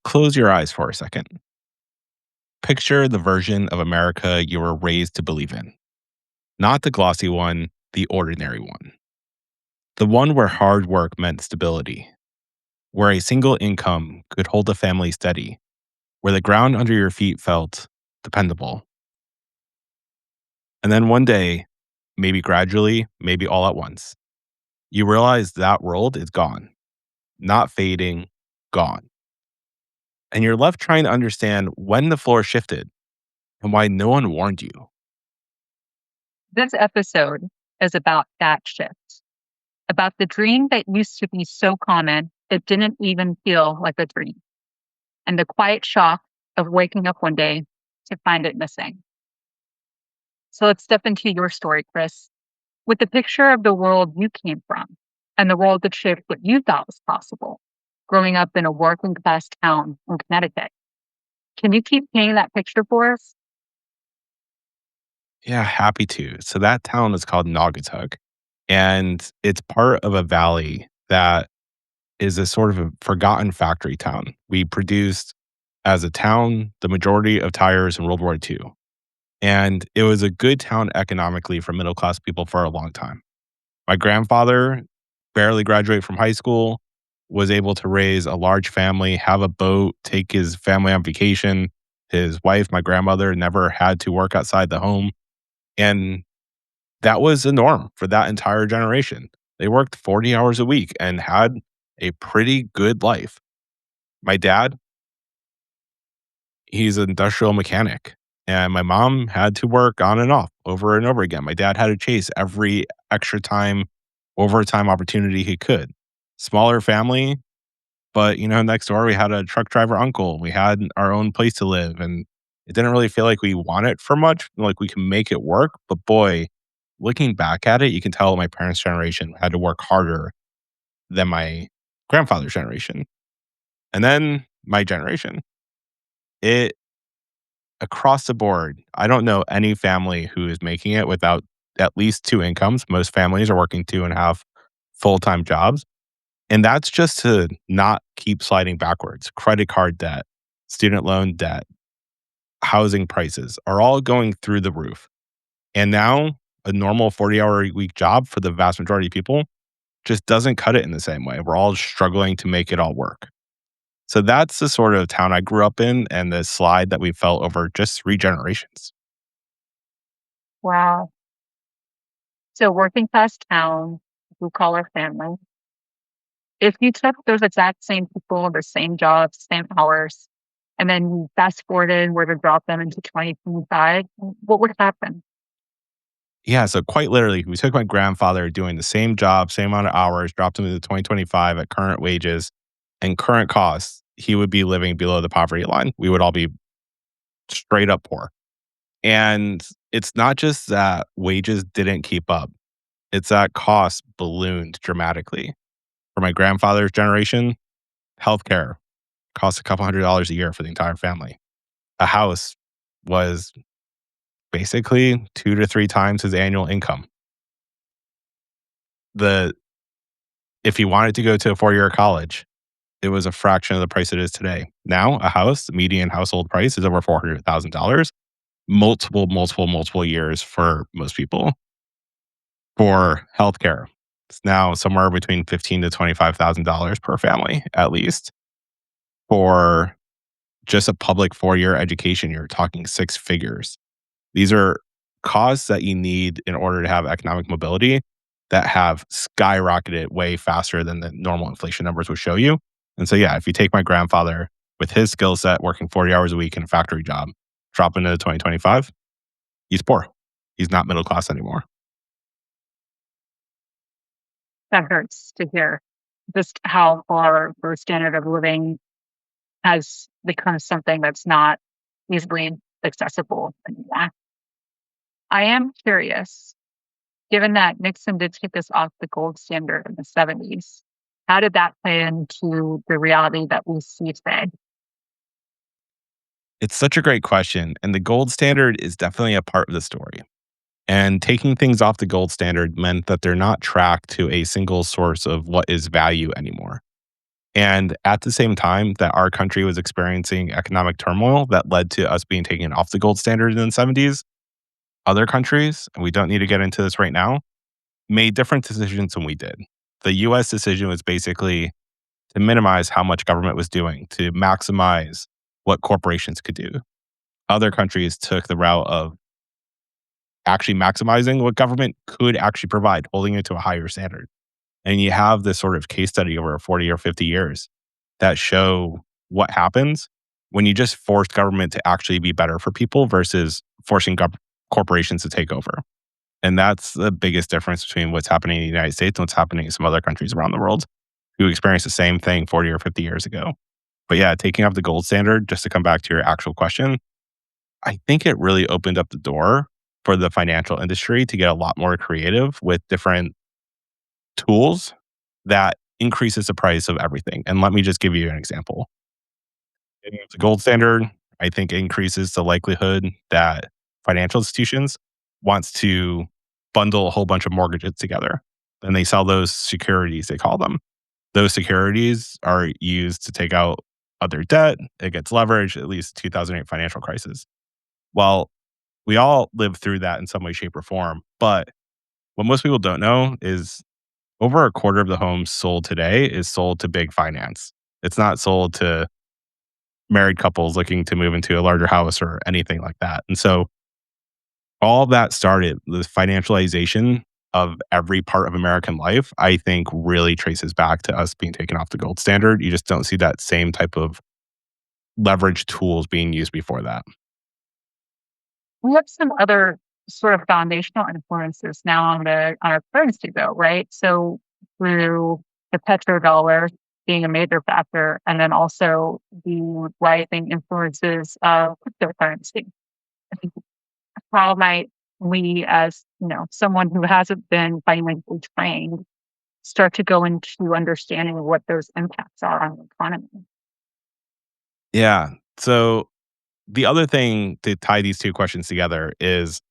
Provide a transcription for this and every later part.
Close your eyes for a second. Picture the version of America you were raised to believe in. Not the glossy one, the ordinary one. The one where hard work meant stability, where a single income could hold a family steady, where the ground under your feet felt dependable. And then one day, maybe gradually, maybe all at once, you realize that world is gone, not fading, gone. And you're left trying to understand when the floor shifted and why no one warned you. This episode is about that shift, about the dream that used to be so common it didn't even feel like a dream, and the quiet shock of waking up one day to find it missing. So let's step into your story, Chris, with the picture of the world you came from and the world that shaped what you thought was possible, growing up in a working class town in Connecticut. Can you keep painting that picture for us? Yeah, happy to. So that town is called Naugatuck, and it's part of a valley that is a sort of a forgotten factory town. We produced, as a town, the majority of tires in World War II. And it was a good town economically for middle class people for a long time. My grandfather barely graduated from high school, was able to raise a large family, have a boat, take his family on vacation. His wife, my grandmother, never had to work outside the home. And that was the norm for that entire generation. They worked 40 hours a week and had a pretty good life. My dad, he's an industrial mechanic. And my mom had to work on and off over and over again. My dad had to chase every extra time, overtime opportunity he could. Smaller family, but next door we had a truck driver uncle. We had our own place to live, and it didn't really feel like we wanted for much. Like we can make it work, but boy, looking back at it, you can tell my parents' generation had to work harder than my grandfather's generation, and then my generation. It across the board, I don't know any family who is making it without at least two incomes. Most families are working two and a half full-time jobs. And that's just to not keep sliding backwards. Credit card debt, student loan debt, housing prices are all going through the roof. And now a normal 40-hour a week job for the vast majority of people just doesn't cut it in the same way. We're all struggling to make it all work. So that's the sort of town I grew up in and the slide that we felt over just three generations. Wow. So working class town, blue collar family. If you took those exact same people, the same jobs, same hours, and then you fast forwarded were to drop them into 2025, what would happen? Yeah, so quite literally, we took my grandfather doing the same job, same amount of hours, dropped him into 2025 at current wages and current costs. He would be living below the poverty line. We would all be straight up poor. And it's not just that wages didn't keep up, it's that costs ballooned dramatically. For my grandfather's generation, healthcare cost a couple $100s a year for the entire family. A house was basically 2 to 3 times his annual income. The If he wanted to go to a 4-year college, it was a fraction of the price it is today. Now, a house, the median household price is over $400,000, multiple years for most people. For healthcare, it's now somewhere between $15,000 to $25,000 per family, at least. For just a public 4-year education, you're talking six figures. These are costs that you need in order to have economic mobility that have skyrocketed way faster than the normal inflation numbers would show you. And so, yeah, if you take my grandfather with his skill set, working 40 hours a week in a factory job, drop into 2025, he's poor. He's not middle class anymore. That hurts to hear just how far our standard of living has become something that's not easily accessible anymore. I am curious, given that Nixon did take us off the gold standard in the 70s, how did that play into the reality that we see today? It's such a great question. And the gold standard is definitely a part of the story. And taking things off the gold standard meant that they're not tracked to a single source of what is value anymore. And at the same time that our country was experiencing economic turmoil that led to us being taken off the gold standard in the 70s, other countries, and we don't need to get into this right now, made different decisions than we did. The US decision was basically to minimize how much government was doing, to maximize what corporations could do. Other countries took the route of actually maximizing what government could actually provide, holding it to a higher standard. And you have this sort of case study over 40 or 50 years that show what happens when you just force government to actually be better for people versus forcing corporations to take over. And that's the biggest difference between what's happening in the United States and what's happening in some other countries around the world who experienced the same thing 40 or 50 years ago. But yeah, taking up the gold standard, just to come back to your actual question, I think it really opened up the door for the financial industry to get a lot more creative with different tools that increases the price of everything. And let me just give you an example. The gold standard, I think, increases the likelihood that financial institutions wants to bundle a whole bunch of mortgages together. And they sell those securities, they call them. Those securities are used to take out other debt. It gets leveraged, at least 2008 financial crisis. Well, we all lived through that in some way, shape, or form. But what most people don't know is over a quarter of the homes sold today is sold to big finance. It's not sold to married couples looking to move into a larger house or anything like that. And so all of that started, the financialization of every part of American life, I think really traces back to us being taken off the gold standard. You just don't see that same type of leverage tools being used before that. What's some other sort of foundational influences now on our currency though, right? So through the petrodollar being a major factor, and then also the rising influences of cryptocurrency. I think how might we, as someone who hasn't been financially trained, start to go into understanding what those impacts are on the economy? Yeah. So the other thing to tie these two questions together is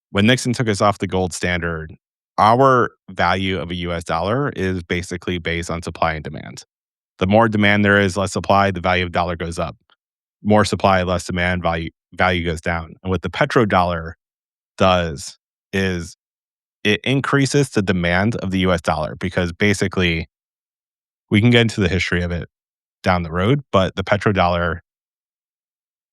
when Nixon took us off the gold standard, our value of a US dollar is basically based on supply and demand. The more demand there is, less supply, the value of dollar goes up. More supply, less demand, value goes down. And what the petrodollar does is it increases the demand of the US dollar because basically we can get into the history of it down the road, but the petrodollar,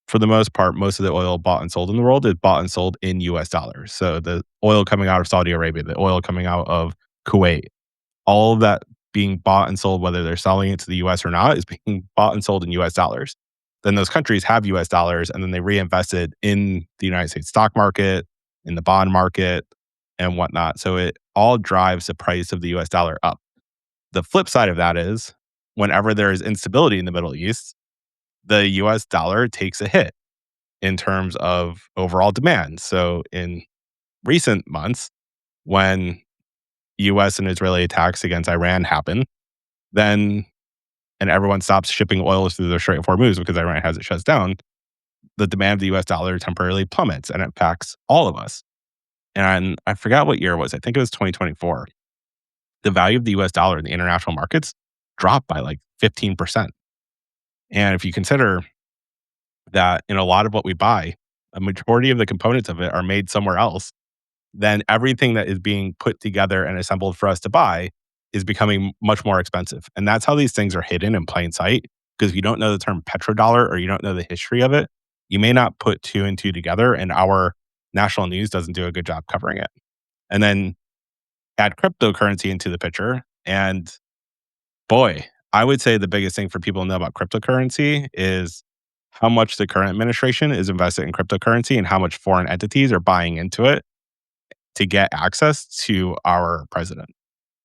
for the most part, most of the oil bought and sold in the world is bought and sold in US dollars. So the oil coming out of Saudi Arabia, the oil coming out of Kuwait, all of that being bought and sold, whether they're selling it to the US or not, is being bought and sold in US dollars. Then those countries have US dollars and then they reinvest it in the United States stock market, in the bond market, and whatnot. So it all drives the price of the US dollar up. The flip side of that is whenever there is instability in the Middle East, the US dollar takes a hit in terms of overall demand. So in recent months, when US and Israeli attacks against Iran happen, then and everyone stops shipping oil through the Strait of Hormuz because Iran has it shut down, the demand of the US dollar temporarily plummets and it impacts all of us. And I forgot what year it was. I think it was 2024. The value of the US dollar in the international markets dropped by like 15%. And if you consider that in a lot of what we buy, a majority of the components of it are made somewhere else, then everything that is being put together and assembled for us to buy is becoming much more expensive. And that's how these things are hidden in plain sight. Because if you don't know the term petrodollar or you don't know the history of it, you may not put two and two together, and our national news doesn't do a good job covering it. And then add cryptocurrency into the picture. And boy, I would say the biggest thing for people to know about cryptocurrency is how much the current administration is invested in cryptocurrency and how much foreign entities are buying into it to get access to our president.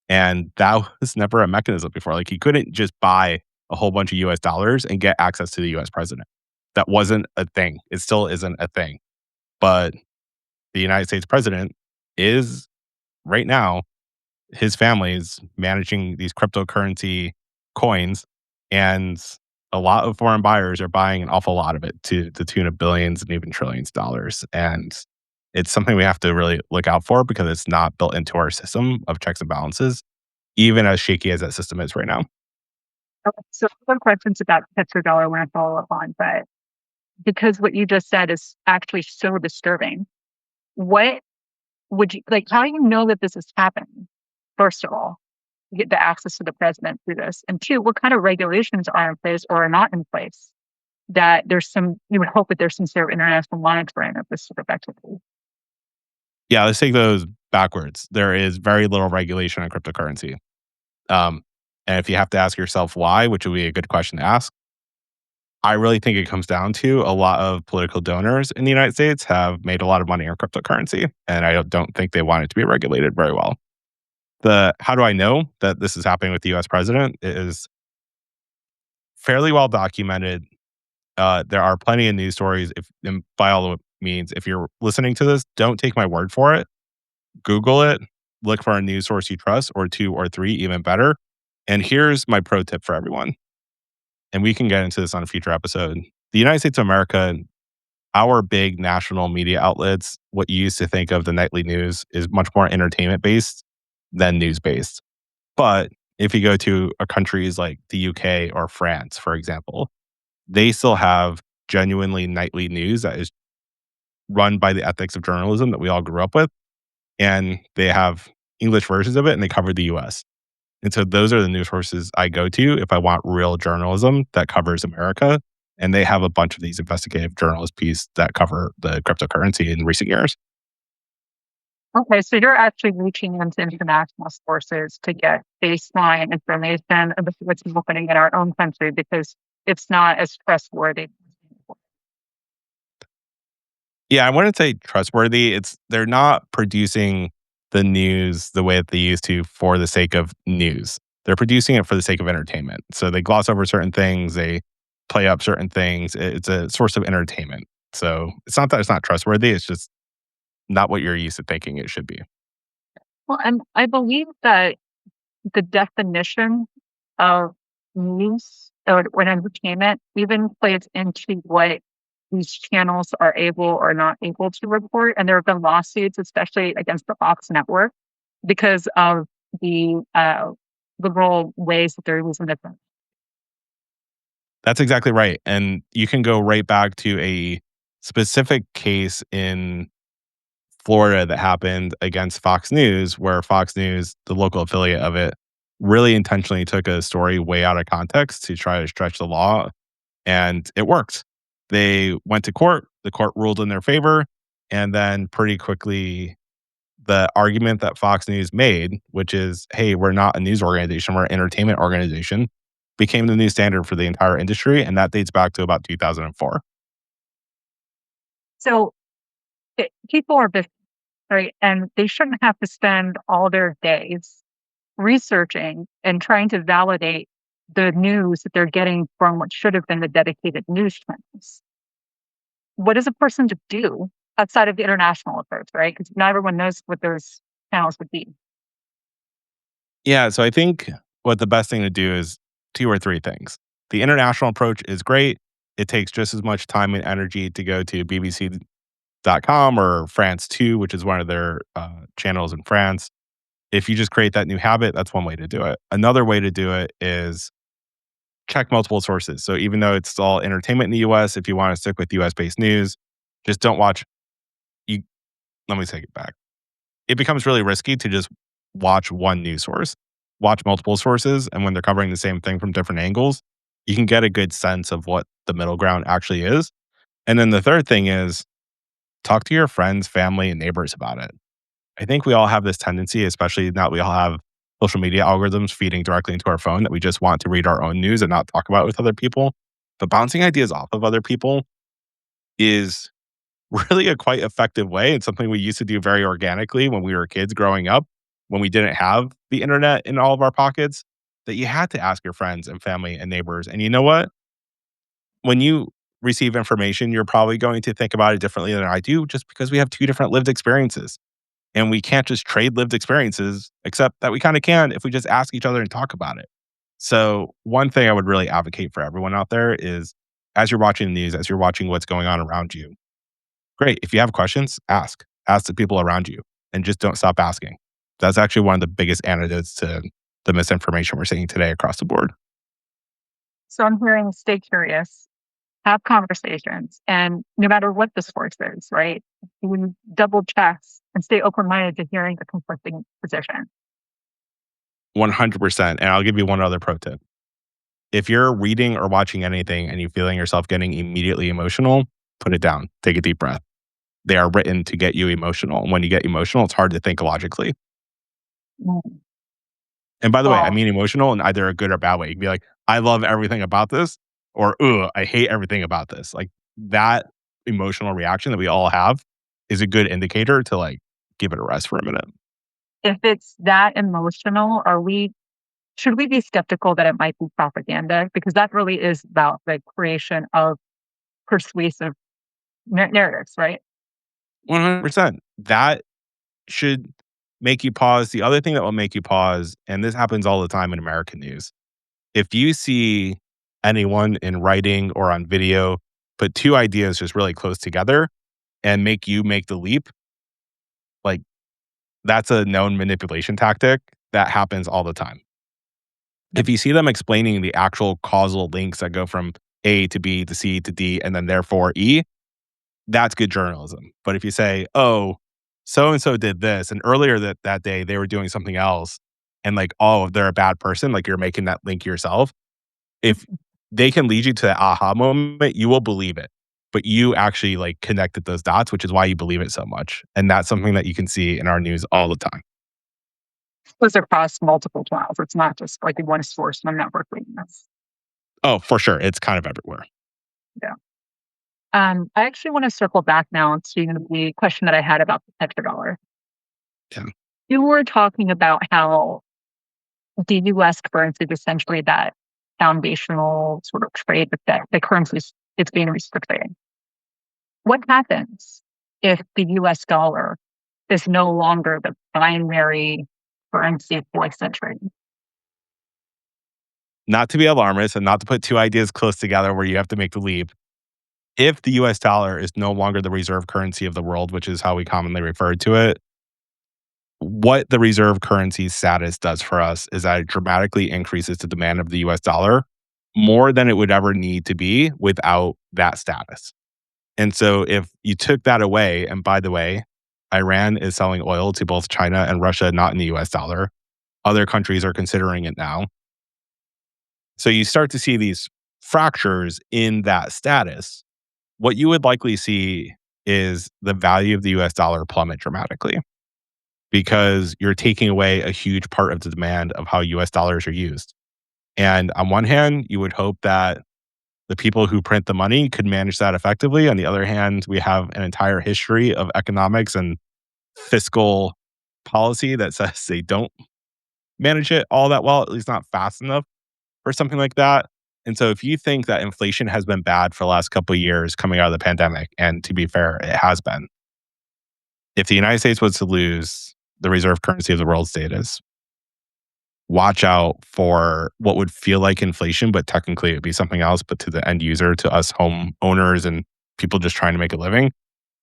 And that was never a mechanism before. Like you couldn't just buy a whole bunch of US dollars and get access to the US president. That wasn't a thing. It still isn't a thing. But the United States president is right now, his family is managing these cryptocurrency coins, and a lot of foreign buyers are buying an awful lot of it to the tune of billions and even trillions of dollars. And It's something we have to really look out for because it's not built into our system of checks and balances, even as shaky as that system is right now. Okay, so some questions about petrodollar I want to follow up on, but because what you just said is actually so disturbing, what would you like? How do you know that this is happening? First of all, you get the access to the president through this, and two, what kind of regulations are in place or are not in place that there's some? You would hope that there's some sort of international monitoring of this sort of activity. Yeah, let's take those backwards. There is very little regulation on cryptocurrency. Um, and if you have to ask yourself why, which would be a good question to ask, I really think it comes down to a lot of political donors in the United States have made a lot of money on cryptocurrency, and I don't think they want it to be regulated very well. The how do I know that this is happening with the US president is fairly well documented. There are plenty of news stories. If and by all means, if you're listening to this, don't take my word for it. Google it, look for a news source you trust, or two or three, even better. And here's my pro tip for everyone. And we can get into this on a future episode. The United States of America, our big national media outlets, what you used to think of the nightly news, is much more entertainment based than news based. But if you go to countries like the UK or France, for example, they still have genuinely nightly news that is run by the ethics of journalism that we all grew up with. And they have English versions of it and they cover the US. And so those are the news sources I go to if I want real journalism that covers America. And they have a bunch of these investigative journalist pieces that cover the cryptocurrency in recent years. Okay, so you're actually reaching into international sources to get baseline information about what's happening in our own country because it's not as trustworthy. Yeah, I wouldn't say trustworthy. They're not producing the news the way that they used to for the sake of news. They're producing it for the sake of entertainment. So they gloss over certain things, they play up certain things. It's a source of entertainment. So it's not that it's not trustworthy, it's just not what you're used to thinking it should be. Well, and I believe that the definition of news or entertainment even plays into what these channels are able or not able to report. And there have been lawsuits, especially against the Fox network, because of the liberal ways that they're using it. That's exactly right. And you can go right back to a specific case in Florida that happened against Fox News, where Fox News, the local affiliate of it, really intentionally took a story way out of context to try to stretch the law, and it worked. They went to court, the court ruled in their favor, and then pretty quickly, the argument that Fox News made, which is, hey, we're not a news organization, we're an entertainment organization, became the new standard for the entire industry. And that dates back to about 2004. So people are busy, right? And they shouldn't have to spend all their days researching and trying to validate the news that they're getting from what should have been the dedicated news channels. What is a person to do outside of the international approach, right? Because not everyone knows what those channels would be. Yeah. So I think what the best thing to do is two or three things. The international approach is great. It takes just as much time and energy to go to BBC.com or France 2, which is one of their channels in France. If you just create that new habit, that's one way to do it. Another way to do it is check multiple sources. So even though it's all entertainment in the US, if you want to stick with US based news, just don't watch you let me take it back. It becomes really risky to just watch one news source. Watch multiple sources, and when they're covering the same thing from different angles, you can get a good sense of what the middle ground actually is. And then the third thing is talk to your friends, family, and neighbors about it. I think we all have this tendency, especially now that we all have social media algorithms feeding directly into our phone, that we just want to read our own news and not talk about it with other people. But bouncing ideas off of other people is really a quite effective way. It's something we used to do very organically when we were kids growing up, when we didn't have the internet in all of our pockets, that you had to ask your friends and family and neighbors. And you know what? When you receive information, you're probably going to think about it differently than I do, just because we have two different lived experiences. And we can't just trade lived experiences, except that we kind of can if we just ask each other and talk about it. So, one thing I would really advocate for everyone out there is as you're watching the news, as you're watching what's going on around you, great. If you have questions, ask. Ask the people around you and just don't stop asking. That's actually one of the biggest antidotes to the misinformation we're seeing today across the board. So I'm hearing stay curious, have conversations, and no matter what the source is, right? You double check and stay open minded to hearing a conflicting position. 100%. And I'll give you one other pro tip. If you're reading or watching anything and you're feeling yourself getting immediately emotional, put it down. Take a deep breath. They are written to get you emotional. And when you get emotional, it's hard to think logically. Mm. And by the way, I Well, mean emotional in either a good or bad way. You can be like, I love everything about this, or ugh, I hate everything about this. Like that emotional reaction that we all have is a good indicator to like give it a rest for a minute. if it's that emotional, are we should we be skeptical that it might be propaganda? Because that really is about the creation of persuasive narratives, right? 100%. That should make you pause. The other thing that will make you pause, and this happens all the time in American news, if you see anyone in writing or on video put two ideas just really close together and make you make the leap, like that's a known manipulation tactic that happens all the time. Yep. If you see them explaining the actual causal links that go from A to B to C to D and then therefore E, that's good journalism. But if you say, "Oh, so and so did this, and earlier that day they were doing something else," and like, "Oh, they're a bad person," like you're making that link yourself. If they can lead you to that aha moment, you will believe it. But you actually like connected those dots, which is why you believe it so much. And that's something that you can see in our news all the time. Was across multiple channels. It's not just like one source, one network reading this. Oh, for sure. It's kind of everywhere. Yeah. I actually want to circle back now to the question that I had about the petrodollar. Yeah. You were talking about how the US currency is essentially that foundational sort of trade with that the currency is it's being restricted. What happens if the US dollar is no longer the primary currency for century? Not to be alarmist and not to put two ideas close together where you have to make the leap. If the US dollar is no longer the reserve currency of the world, which is how we commonly refer to it, what the reserve currency status does for us is that it dramatically increases the demand of the US dollar more than it would ever need to be without that status. And so if you took that away, and by the way, Iran is selling oil to both China and Russia, not in the US dollar. Other countries are considering it now. So you start to see these fractures in that status. What you would likely see is the value of the US dollar plummet dramatically because you're taking away a huge part of the demand of how US dollars are used. And on one hand, you would hope that the people who print the money could manage that effectively. On the other hand, we have an entire history of economics and fiscal policy that says they don't manage it all that well, at least not fast enough for something like that. And so if you think that inflation has been bad for the last couple of years coming out of the pandemic, and to be fair, it has been, if the United States was to lose the reserve currency of the world status, watch out for what would feel like inflation, but technically it would be something else. But to the end user, to us home owners and people just trying to make a living,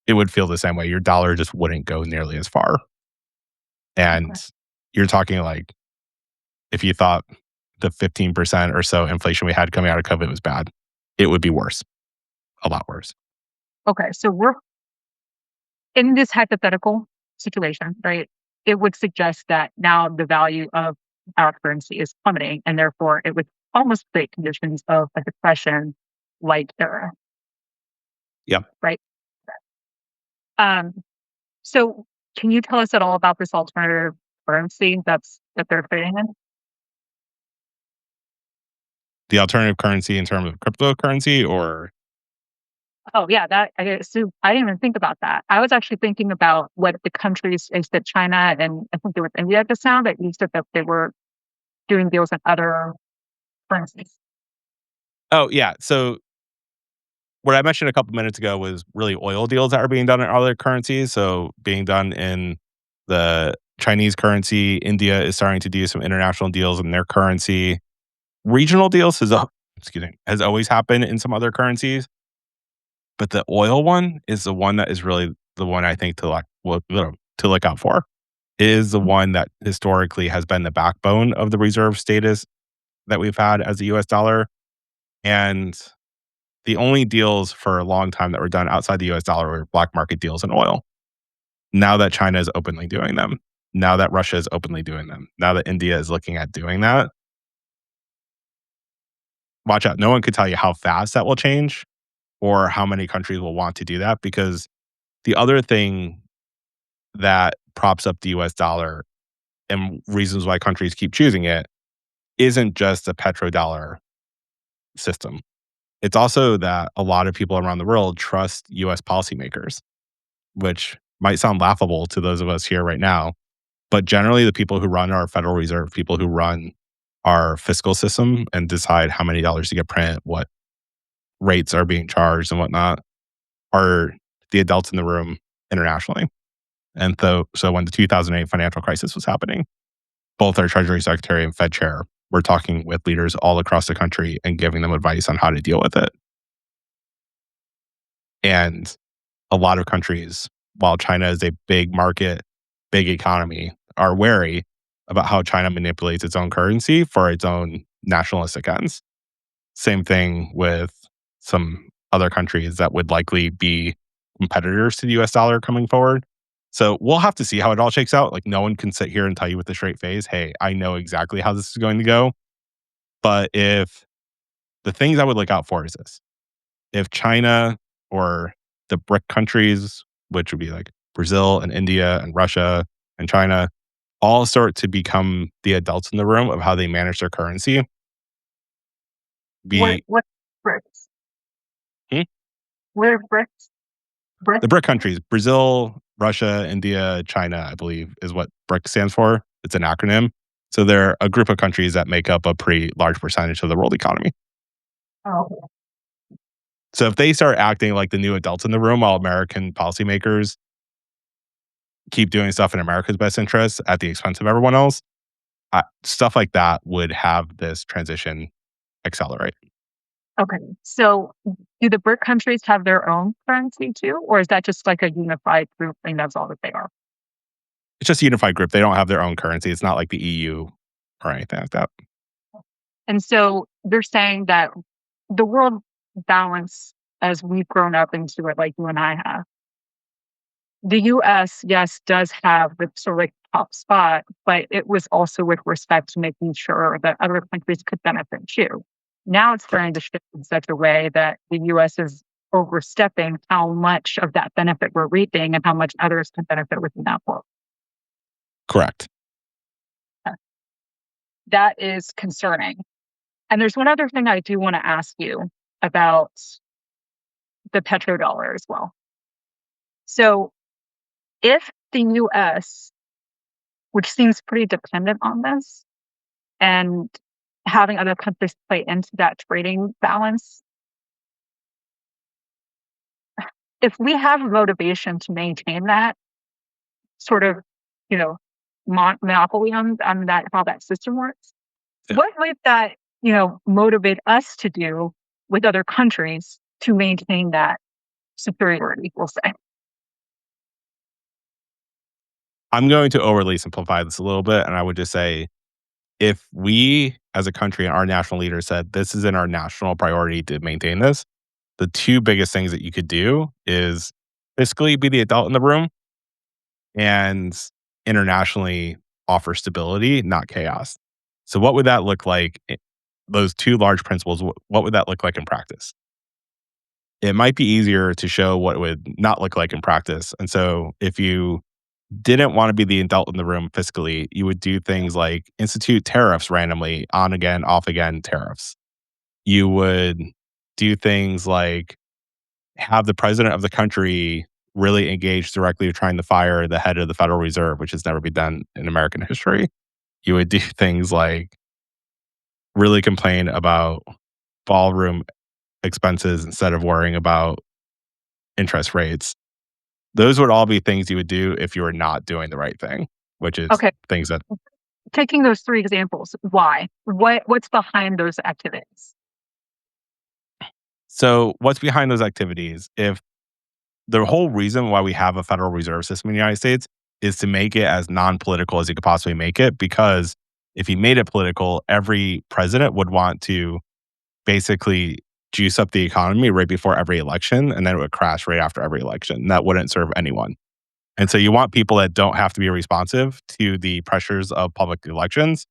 it would feel the same way. Your dollar just wouldn't go nearly as far. And Okay. you're talking like if you thought the 15% or so inflation we had coming out of COVID was bad, it would be worse, a lot worse. Okay, so we're in this hypothetical situation, right? It would suggest that now the value of our currency is plummeting, and therefore it would almost create conditions of a depression like era, Yeah. right? Um, so can you tell us at all about this alternative currency that they're trading in? The alternative currency in terms of cryptocurrency or Oh yeah, that I assume I didn't even think about that. I was actually thinking about what the countries is that China and I think there was India at this now that you said that they were doing deals in other currencies. oh yeah. So what I mentioned a couple minutes ago was really oil deals that are being done in other currencies. So being done in the Chinese currency, India is starting to do some international deals in their currency. Regional deals has always happened in some other currencies, but the oil one is the one that is really the one I think to like to look out for is the one that historically has been the backbone of the reserve status that we've had as the US dollar. And the only deals for a long time that were done outside the US dollar were black market deals in oil. Now that China is openly doing them, now that Russia is openly doing them, now that India is looking at doing that, watch out. No one could tell you how fast that will change or how many countries will want to do that because the other thing that props up the US dollar and reasons why countries keep choosing it isn't just the petrodollar system. It's also that a lot of people around the world trust US policymakers, which might sound laughable to those of us here right now. But generally, the people who run our Federal Reserve, people who run our fiscal system and decide how many dollars to get print, what rates are being charged, and whatnot, are the adults in the room internationally. And so when the 2008 financial crisis was happening, both our Treasury Secretary and Fed Chair were talking with leaders all across the country and giving them advice on how to deal with it. And a lot of countries, while China is a big market, big economy, are wary about how China manipulates its own currency for its own nationalistic ends. Same thing with some other countries that would likely be competitors to the US dollar coming forward. So we'll have to see how it all shakes out. Like, no one can sit here and tell you with a straight face, hey, I know exactly how this is going to go. But if the things I would look out for is this, if China or the BRIC countries, which would be like Brazil and India and Russia and China, all start to become the adults in the room of how they manage their currency. Be What BRICS? Hmm? What are BRICS? The BRICS? BRIC countries, Brazil, Russia, India, China, I believe is what BRIC stands for. It's an acronym. So they're a group of countries that make up a pretty large percentage of the world economy. Oh, So if they start acting like the new adults in the room while American policymakers keep doing stuff in America's best interests at the expense of everyone else, stuff like that would have this transition accelerate. okay. So do the BRIC countries have their own currency too? Or is that just like a unified group and that's all that they are? It's just a unified group. They don't have their own currency. It's not like the EU or anything like that. And so they're saying that the world balance as we've grown up into it, like you and I have, the US, yes, does have the sort of like top spot, but it was also with respect to making sure that other countries could benefit too. Now it's starting to Correct. shift in such a way that the US is overstepping how much of that benefit we're reaping and how much others can benefit within that world. Correct. That is concerning. And there's one other thing I do want to ask you about the petrodollar as well. So if the US, which seems pretty dependent on this, and having other countries play into that trading balance, if we have motivation to maintain that sort of, you know, monopoly on that, how that system works, Yeah. what might that, motivate us to do with other countries to maintain that superiority, we'll say? I'm going to overly simplify this a little bit. And I would just say if we as a country and our national leader said this is in our national priority to maintain this, the two biggest things that you could do is fiscally be the adult in the room and internationally offer stability, not chaos. So, what would that look like? Those two large principles, what would that look like in practice? It might be easier to show what it would not look like in practice. And so, if you didn't want to be the adult in the room fiscally, you would do things like institute tariffs randomly, on again, off again tariffs. You would do things like have the president of the country really engage directly with trying to fire the head of the Federal Reserve, which has never been done in American history. You would do things like really complain about ballroom expenses instead of worrying about interest rates. Those would all be things you would do if you were not doing the right thing, which is Okay, things that. taking those three examples, why? What's behind those activities? So, what's behind those activities? If The whole reason why we have a Federal Reserve System in the United States is to make it as non-political as you could possibly make it, because if you made it political, every president would want to basically juice up the economy right before every election, and then it would crash right after every election. That wouldn't serve anyone. And so you want people that don't have to be responsive to the pressures of public elections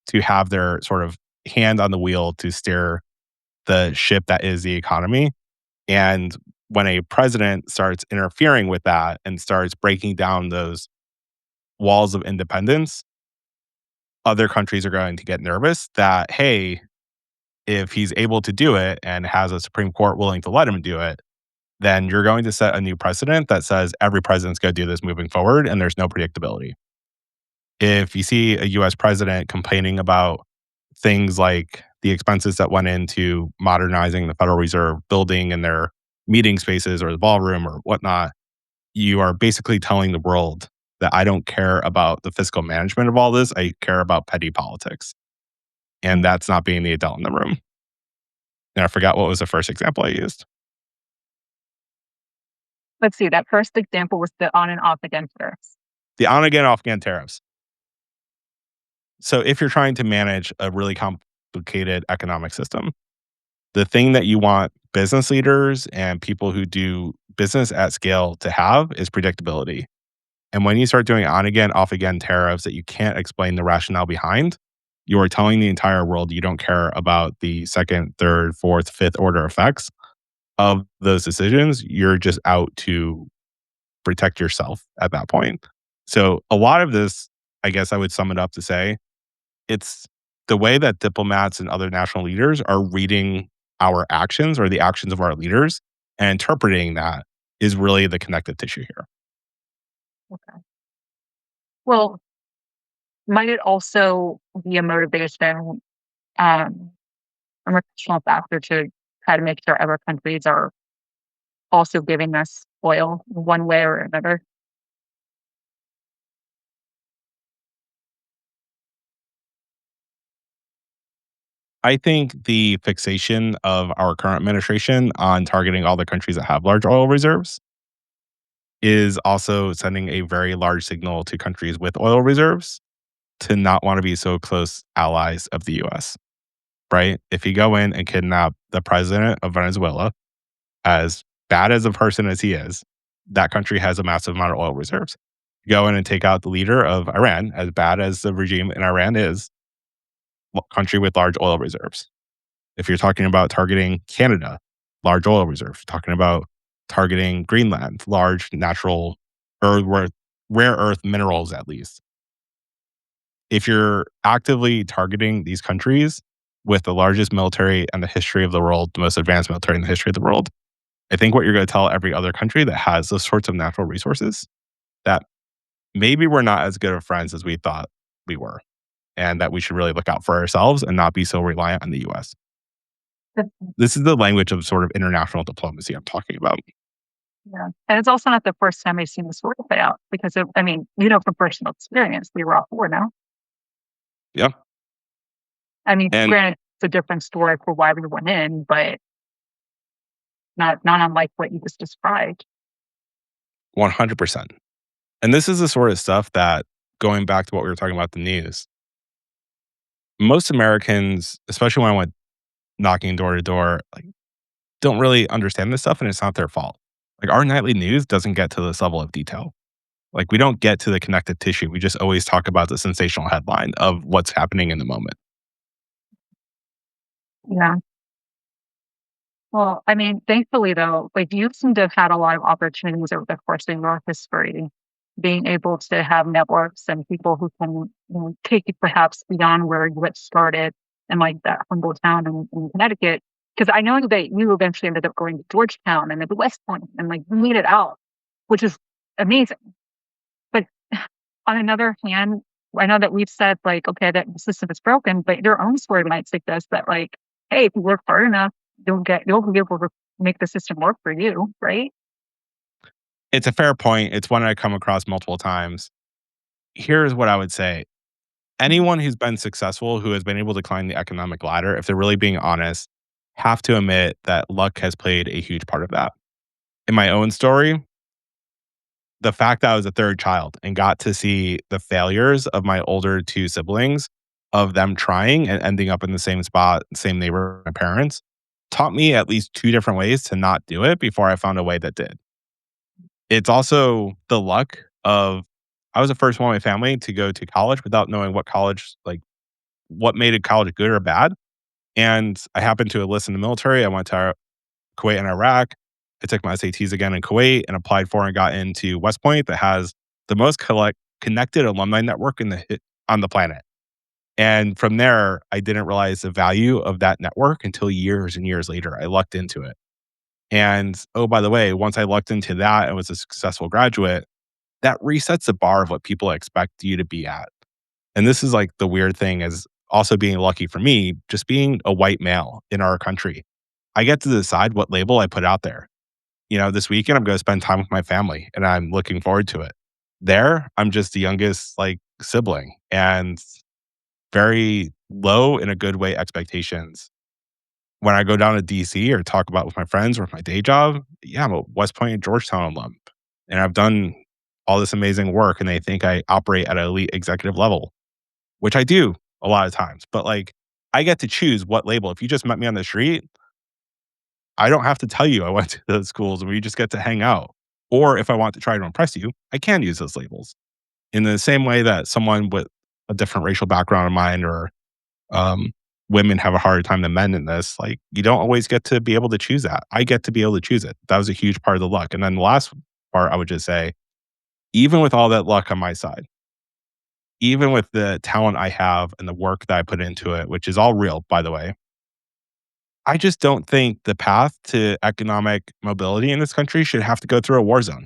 to have their sort of hand on the wheel to steer the ship that is the economy. And when a president starts interfering with that and starts breaking down those walls of independence, other countries are going to get nervous that, hey, if he's able to do it and has a Supreme Court willing to let him do it, then you're going to set a new precedent that says every president's going to do this moving forward and there's no predictability. If you see a US president complaining about things like the expenses that went into modernizing the Federal Reserve building and their meeting spaces or the ballroom or whatnot, you are basically telling the world that I don't care about the fiscal management of all this. I care about petty politics. And that's not being the adult in the room. And I forgot what was the first example I used. Let's see, that first example was the on and off again tariffs. The on again, off again tariffs. So if you're trying to manage a really complicated economic system, the thing that you want business leaders and people who do business at scale to have is predictability. And when you start doing on again, off again tariffs that you can't explain the rationale behind, you are telling the entire world you don't care about the second, third, fourth, fifth order effects of those decisions. You're just out to protect yourself at that point. So a lot of this, I guess I would sum it up to say, it's the way that diplomats and other national leaders are reading our actions or the actions of our leaders and interpreting that is really the connective tissue here. Okay. Well, might it also be a motivation, um, a motivational factor to try to make sure other countries are also giving us oil one way or another? I think the fixation of our current administration on targeting all the countries that have large oil reserves is also sending a very large signal to countries with oil reserves to not want to be so close allies of the US, right? If you go in and kidnap the president of Venezuela, as bad as a person as he is, that country has a massive amount of oil reserves. Go in and take out the leader of Iran, as bad as the regime in Iran is, country with large oil reserves. If you're talking about targeting Canada, large oil reserves, talking about targeting Greenland, large natural earth, rare earth minerals, at least. If you're actively targeting these countries with the largest military in the history of the world, the most advanced military in the history of the world, I think what you're going to tell every other country that has those sorts of natural resources that maybe we're not as good of friends as we thought we were, and that we should really look out for ourselves and not be so reliant on the US. This is the language of sort of international diplomacy I'm talking about. Yeah. And it's also not the first time I've seen this sort of play out because I mean, from personal experience, we were off war now. Yeah. I mean, And granted, it's a different story for why we went in, but not unlike what you just described. 100%. And this is the sort of stuff that, going back to what we were talking about the news, most Americans, especially when I went knocking door to door, like, don't really understand this stuff and it's not their fault. Like our nightly news doesn't get to this level of detail. Like we don't get to the connective tissue. We just always talk about the sensational headline of what's happening in the moment. Yeah. Well, I mean, thankfully though, like you seem to have had a lot of opportunities over the course of your history, being able to have networks and people who can take you perhaps beyond where you had started and like that humble town in Connecticut. Because I know that you eventually ended up going to Georgetown and at the West Point and like you made it out, which is amazing. But on another hand, I know that we've said like, okay, that the system is broken, but your own story might suggest that like, hey, if you work hard enough, you'll be able to make the system work for you, right? It's a fair point. It's one I come across multiple times. Here's what I would say. Mhm. Anyone who's been successful, who has been able to climb the economic ladder, if they're really being honest, have to admit that luck has played a huge part of that. In my own story, the fact that I was a third child and got to see the failures of my older 2 siblings, of them trying and ending up in the same spot, same neighborhood my parents, taught me at least 2 different ways to not do it before I found a way that did. It's also the luck of I was the first one in my family to go to college without knowing what college like, what made a college good or bad, and I happened to enlist in the military. I went to Kuwait and Iraq. I took my SATs again in Kuwait and applied for and got into West Point that has the most connected alumni network on the planet. And from there, I didn't realize the value of that network until years and years later. I lucked into it. And oh, by the way, once I lucked into that and was a successful graduate, that resets the bar of what people expect you to be at. And this is like the weird thing is also being lucky for me, just being a white male in our country. I get to decide what label I put out there. This weekend I'm going to spend time with my family and I'm looking forward to it. There, I'm just the youngest like sibling and very low in a good way expectations. When I go down to DC or talk about with my friends or with my day job, yeah, I'm a West Point and Georgetown alum. And I've done all this amazing work and they think I operate at an elite executive level, which I do a lot of times. But like I get to choose what label. If you just met me on the street, I don't have to tell you I went to those schools and we just get to hang out. Or if I want to try to impress you, I can use those labels. In the same way that someone with a different racial background in mind or um, women have a harder time than men in this, like you don't always get to be able to choose that. I get to be able to choose it. That was a huge part of the luck. And then the last part, I would just say, even with all that luck on my side, even with the talent I have and the work that I put into it, which is all real, by the way, I just don't think the path to economic mobility in this country should have to go through a war zone.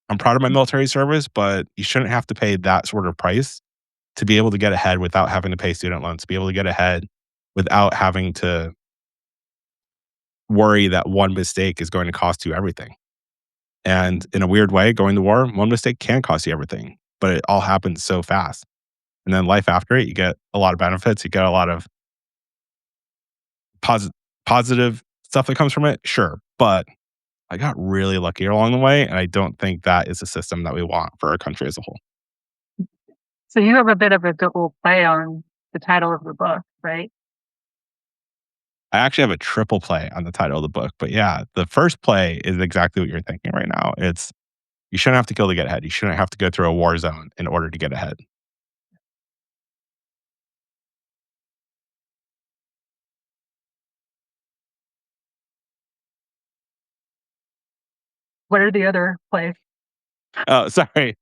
I'm proud of my military service, but you shouldn't have to pay that sort of price to be able to get ahead without having to pay student loans, to be able to get ahead without having to worry that one mistake is going to cost you everything. And in a weird way, going to war, one mistake can cost you everything, but it all happens so fast. And then life after it, you get a lot of benefits, you get a lot of posi- positive stuff that comes from it, sure. But I got really lucky along the way, and I don't think that is a system that we want for our country as a whole. So you have a bit of a double play on the title of the book, right? I actually have a triple play on the title of the book, but yeah, the first play is exactly what you're thinking right now. It's you shouldn't have to kill to get ahead. You shouldn't have to go through a war zone in order to get ahead. What are the other plays? Oh, sorry.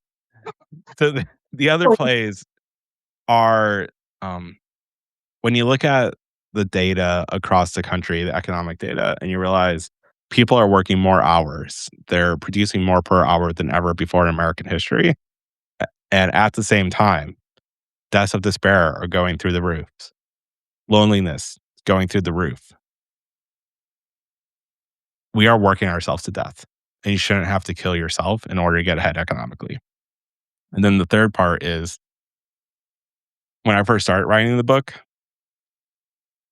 So the other plays are when you look at the data across the country, the economic data, and you realize people are working more hours. They're producing more per hour than ever before in American history. And at the same time, deaths of despair are going through the roofs. Loneliness is going through the roof. We are working ourselves to death. And you shouldn't have to kill yourself in order to get ahead economically. And then the third part is when I first started writing the book,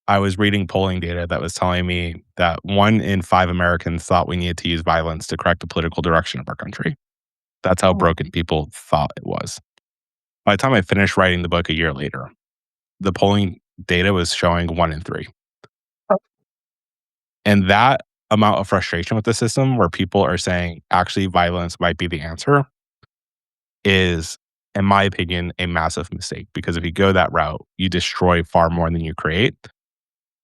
I was reading polling data that was telling me that 1 in 5 Americans thought we needed to use violence to correct the political direction of our country. That's how Oh, broken people thought it was. By the time I finished writing the book a year later, the polling data was showing 1 in 3. oh, And that amount of frustration with the system where people are saying actually violence might be the answer is, in my opinion, a massive mistake. Because if you go that route, you destroy far more than you create.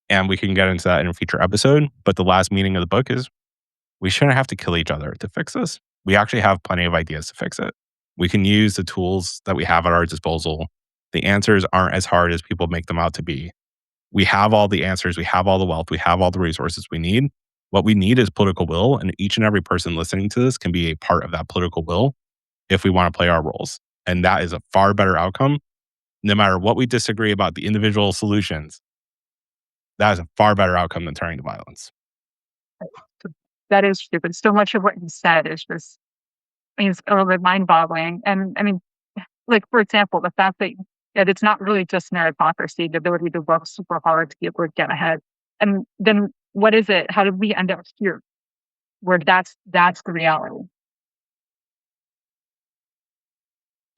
And we can get into that in a future episode. But the last meaning of the book is we shouldn't have to kill each other to fix this. We actually have plenty of ideas to fix it. We can use the tools that we have at our disposal. The answers aren't as hard as people make them out to be. We have all the answers, we have all the wealth, we have all the resources we need. What we need is political will, and each and every person listening to this can be a part of that political will if we want to play our roles. And that is a far better outcome. No matter what we disagree about the individual solutions, that is a far better outcome than turning to violence. that is true, but so much of what you said is just, I mean, it's a little bit mind-boggling. And I mean, like, for example, the fact that it's not really just meritocracy, the ability to work super hard to be able to get ahead. And then what is it? How did we end up here? where that's the reality.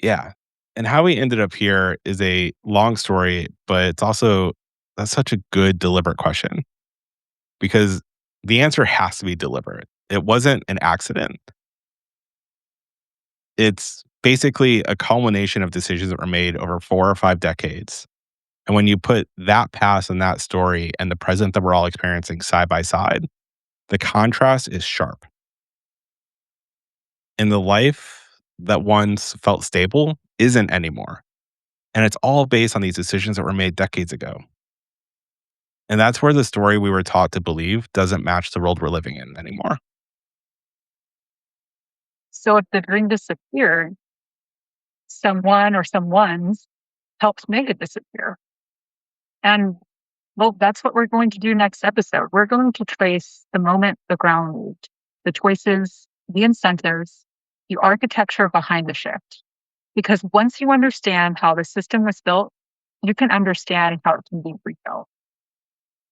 Yeah. And how we ended up here is a long story, but it's also that's such a good deliberate question because the answer has to be deliberate. It wasn't an accident. It's basically a culmination of decisions that were made over 4 or 5 decades. And when you put that past and that story and the present that we're all experiencing side by side, the contrast is sharp. And the life that once felt stable isn't anymore. And it's all based on these decisions that were made decades ago. And that's where the story we were taught to believe doesn't match the world we're living in anymore. So if the dream disappeared, someone or someone's helped make it disappear. And well, that's what we're going to do next episode. We're going to trace the moment the ground moved, the choices, the incentives, the architecture behind the shift. Because once you understand how the system was built, you can understand how it can be rebuilt.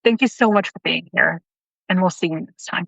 Thank you so much for being here, and we'll see you next time.